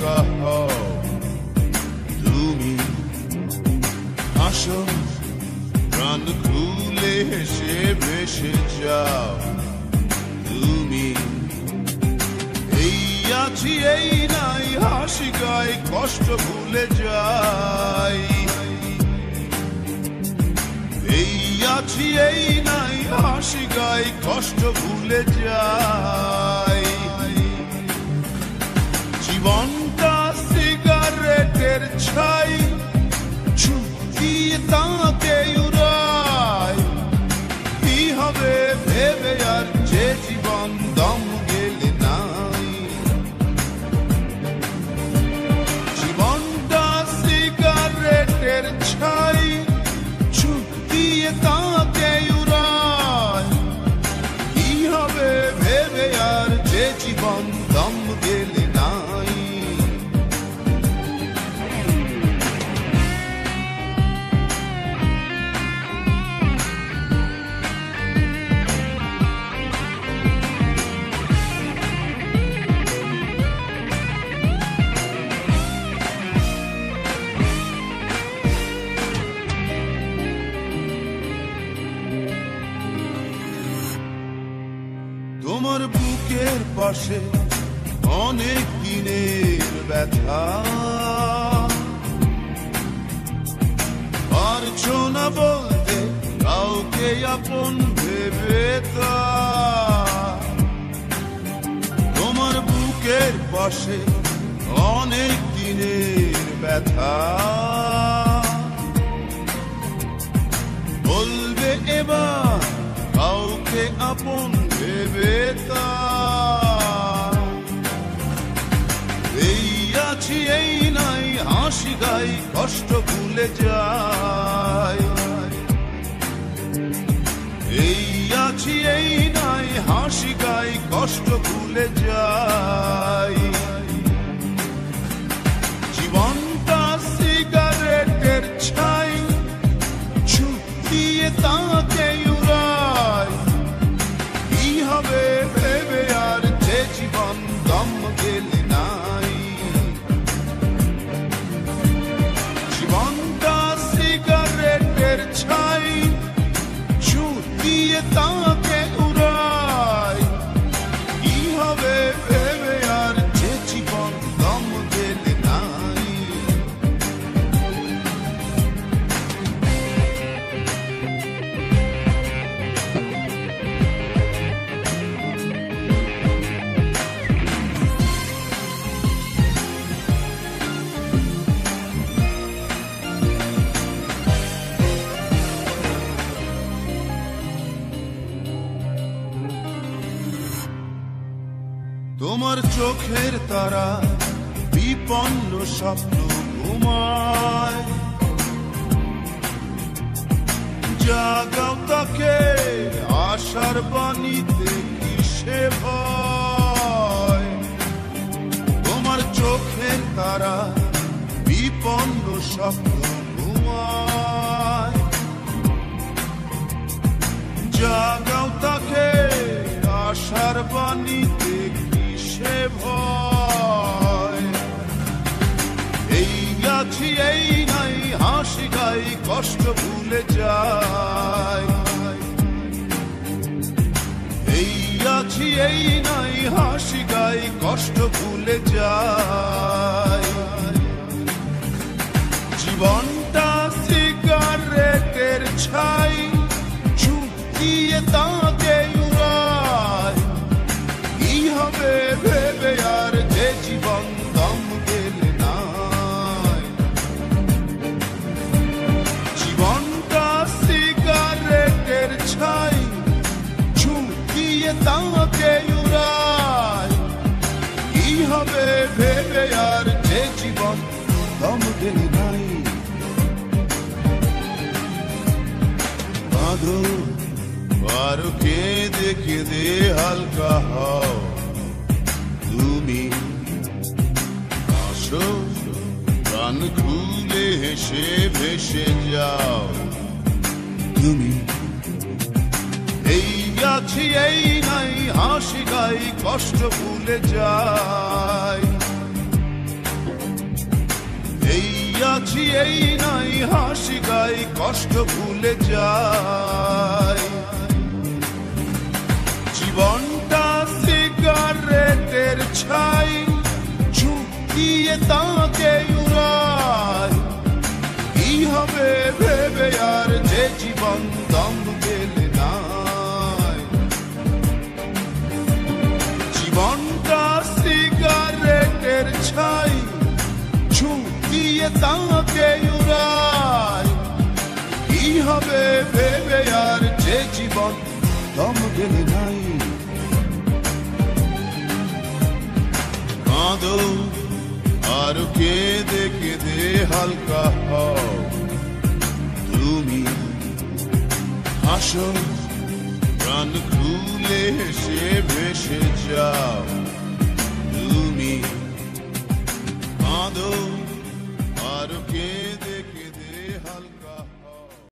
হালকা হও তুমি, হাসো প্রাণ খুলে হেসে ভেসে যাও তুমি। এই আছি এই নাই হাসি গায় কষ্ট ভুলে যাই, এই আছি এই নাই হাসি গায় কষ্ট ভুলে যাই। জীবনটা সিগারেটের ছাই, ছুটিয়ে তাকে উড়াই, কি হবে ভেবে আর যে জীবন দম গেলে নাই। জীবনটা সিগারেটের ছাই, ছুটিয়ে তাকে উড়াই, কি হবে ভেবে আর যে জীবন দম গেলে নাই। তোমার বুকের পাশে অনেক দিনের ব্যথা, পারছো না বলতে কাউকে আপন ভেবে তা। তোমার বুকের পাশে অনেক দিনের ব্যথা, বলবে এবার কাউকে আপন ভেবে তা। এই আছি এই নাই হাসি গাই কষ্ট ভুলে যাই, এই আছি এই নাই হাসি গাই কষ্ট ভুলে যাই। জীবনটা সিগারেটের ছাই, ছুটিয়ে তাকে উড়াই, কি হবে ভেবে আর যে জীবন দম গেলে নাই। জীবনটা সিগারেটের ছাই, ছুটিয়ে তাকে উড়াই, কি হবে ভেবে আর যে জীবন দম গেলে নাই। তোমার চোখের তারা বিপন্ন স্বপ্ন ঘুমায়, জাগাও তাকে আশার বাণীতে কিসে ভয়। তোমার চোখের তারা বিপন্ন স্বপ্ন ঘুমায়, জাগাও তাকে আশার বাণীতে কিসে ভয়। এই আছি এই নাই হাসি গাই কষ্ট ভুলে যাই, এই আছি এই নাই হাসি গাই কষ্ট ভুলে যাই। জীবনটা সিগারেটের ছাই, ছুটিয়ে তাকে উড়াই, কি হবে ভেবে আর যে জীবন দম গেলে নাই। জীবনটা সিগারেটের ছাই, ছুটিয়ে তাকে উড়াই, কি হবে ভেবে আর যে জীবন দম গেলে নাই। বাঁধো পারো কেঁদে কেঁদে হালকা হও তুমি, হাসো প্রাণ খুলে হেসে ভেসে যাও তুমি। এই আছি এই নাই হাসি গাই কষ্ট ভুলে যাই, এই আছি এই নাই হাসি গাই কষ্ট ভুলে যাই জীবনটা সিগারেটের ছাই ঝুঁক দিয়ে তাকে উড়াই কি হবে ভেবে আর যে জীবন দম গেলে নাই জীবনটা সিগারেটের ছাই ঝুঁক দিয়ে তাকে উড়াই কি হবে ভেবে আর যে জীবন দম গেলে নাই কাঁদো আর কেঁদে কেঁদে হালকা হও তুমি হাসো প্রাণ খুলে হেসে ভেসে যাও